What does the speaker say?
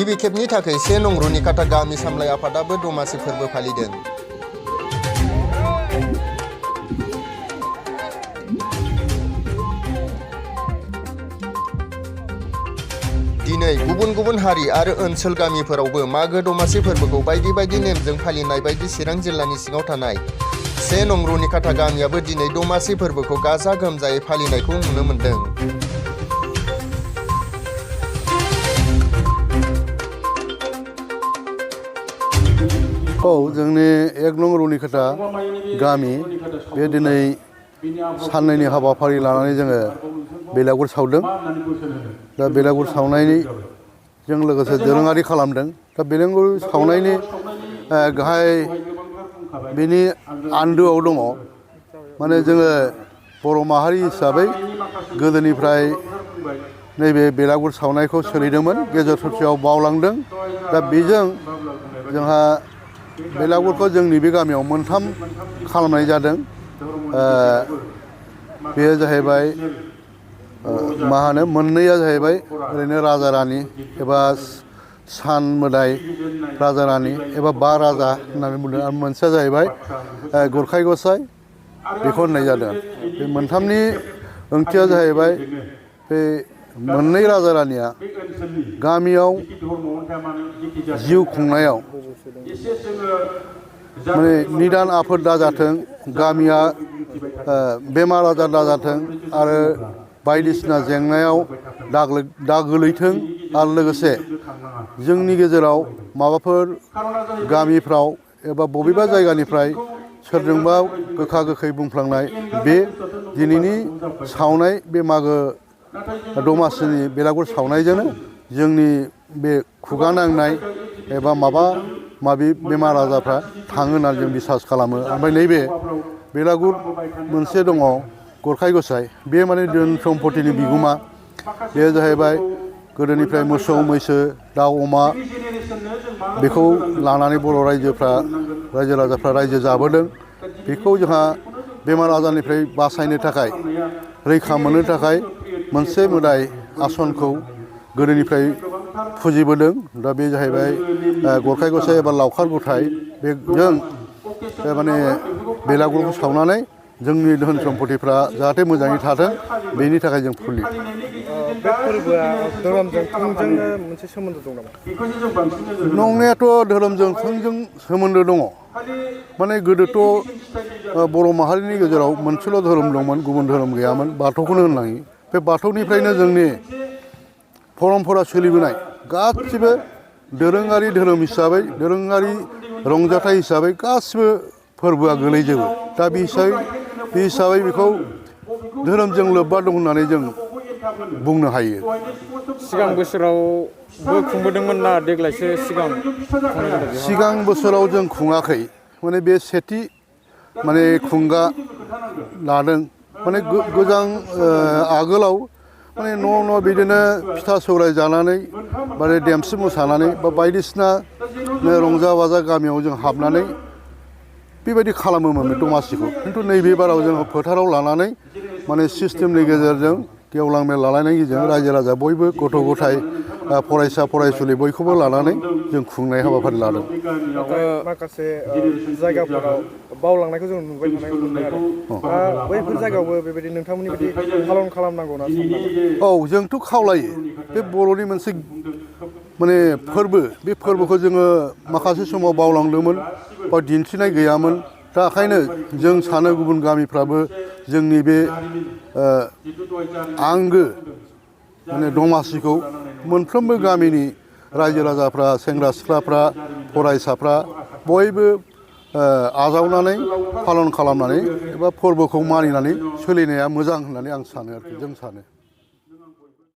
गिबि खेबनि थाखाय 1 नं रुनिकाटा गामि सामलाय आफादाबो दमासि फोरबो फालिदों। दिनै गुबुन गुबुन हारि आरो ओनसोल गामिफोरावबो मागो दमासि फोरबोखौ बायदि बायदि नेमजों फालिनाय बायदि चिरां जिल्लानि सिङाव थानाय 1 नं रुनिकाटा गामियाबो दिनै दमासि फोरबोखौ गाजा गोमजायै फालिनायखौ नुनो मोन्दों। जोंनि 1 नं रुनिकाटा गामि बे दिनै साननैनि हाबाफारि लानानै जोङो बेलागुर सावदों। दा बेलागुर सावनायजों लोगोसे दोरोङारि खालामदों। दा बेलागुर सावनायनि गाहाय बिनि आन्दोआव दङ माने जोङो बर' माहारि हिसाबै गोदोनिफ्राय नैबे बेलागुर सावनायखौ सोलिदोंमोन, गेजेर ससेयाव बावलांदों। दा बेजों जोंहा बेलागुरखौ जोंनि बे गामियाव मोनथाम खालामनाय जादों। बेयो जाहैबाय मोननैया जाहैबाय ओरैनो राजा रानि एबा सान मोदाय राजा रानि एबा बा राजा होननानै बुंदों, आरो मोनसेया जाहैबाय गरखाय गसाइ, बेखौ होननाय जादों। बे मोनथामनि ओंथिया जाहैबाय बे मोननै राजा रानिया गामियाव जिउ खुंनायाव माने निदान आफोद दाजाथों, गामिया बेमार आजार दाजाथों आरो बायदिसिना जेंनायाव दा गोलैथों, आरो लोगोसे जोंनि गेजेराव माबाफोर गामिफ्राव एबा बबेबा जायगानिफ्राय सोरजोंबा गोखा गोखै बुंफ्लांनाय बे दिनैनि सावनाय बे मागो दमासिनि बेलागुर सावनायजोंनो जोंनि बे खुगा नांनाय एबा माबा माबि बेमार आजारफ्रा थाङो होननानै जों बिसास खालामो। ओमफ्राय नैबे बेलागुर मोनसे दङ गरखाय गसाइ, बे माने धोन सम्पतिनि बिगोमा। बे जाहैबाय गोदोनिफ्राय मोसौ मैसो दाउ अमा बेखौ लानानै बर' रायजो राजाफ्रा रायजो जाबोदों। बेखौ जोंहा बेमार आजारनिफ्राय बासायनो थाखाय, रैखा मोननो थाखाय मोनसे मोदाय आसनखौ गोदोनिफ्राय फुजिबोदों। दा बे जाहैबाय गरखाय गसाइ एबा लावखार गथाय। बेजों माने बेलागुरखौ सावनानै जोंनि धोन सम्पतिफ्रा जाहाथे मोजाङै थाथों, बेनि थाखाय जों फुलियो। बे फोरबोआ धोरोमजों थोंजोंनो मोनसे सोमोन्दो दं नामा? नंनायाथ' धोरोमजों थोंजों सोमोन्दो दङ। माने गोदोथ' बर' माहारिनि गेजेराव मोनसेल' धोरोम दंमोन, गुबुन धोरोम गैयामोन, बाथौखौनो होननांगोन। बे बाथौनिफ्रायनो जोंनि परमपरा सोलिबोनाय गासिबो दोरोङारि धोरोम हिसाबै, दोरोङारि रंजाथाइ हिसाबै गासिबो फोरबोआ गोलैजोबो। दा बे हिसाबै बेखौ धोरोमजों लोब्बा दं होननानै जों बुंनो हायो। सिगां बोसोरावबो खुंबोदोंमोन ना देग्लायसो सिगां बोसोराव जों खुङाखै, माने बे सेथि माने खुंगा लादों। माने गोजां आगोलाव माने न' बिदिनो फिथा सौराय जानानै माने देमसि मोसानानै बा बायदिसिना रंजा बाजा गामियाव जों हाबनानै बेबायदि खालामोमोन बे दमासिखौ। खिन्थु नैबे बाराव जोङो फोथाराव लानानै माने सिस्टेमनि गेजेरजों गेवलां मेल लालायनायनि गेजेरजों रायजो राजा बयबो गथ' गथाय फरायसा फरायसुलि बयखौबो लानानै जों खुंनाय हाबाफारि लादों। माखासे जायगाफोराव बावलांनायखौ जों नुबाय थानाय मोनदों आरो बैफोर जायगायावबो बेबायदि नोंथांमोननि बायदि पालन खालामनांगौ ना साननानै? जोंथ' खावलायो। बे बर'नि मोनसे माने फोरबो, बे फोरबोखौ जोङो माखासे समाव बावलांदोंमोन बा दिन्थिनाय गैयामोन। दा ओंखायनो जों सानो गुबुन गामिफ्राबो जोंनि बे आंगो माने दमासिखौ मोनफ्रोमबो गामिनि रायजो राजाफ्रा, सेंग्रा सिख्लाफ्रा, फरायसाफ्रा बयबो आजावनानै पालन खालामनानै एबा फोरबोखौ मानिनानै सोलिनाया मोजां होननानै आं सानो आरोखि, जों सानो।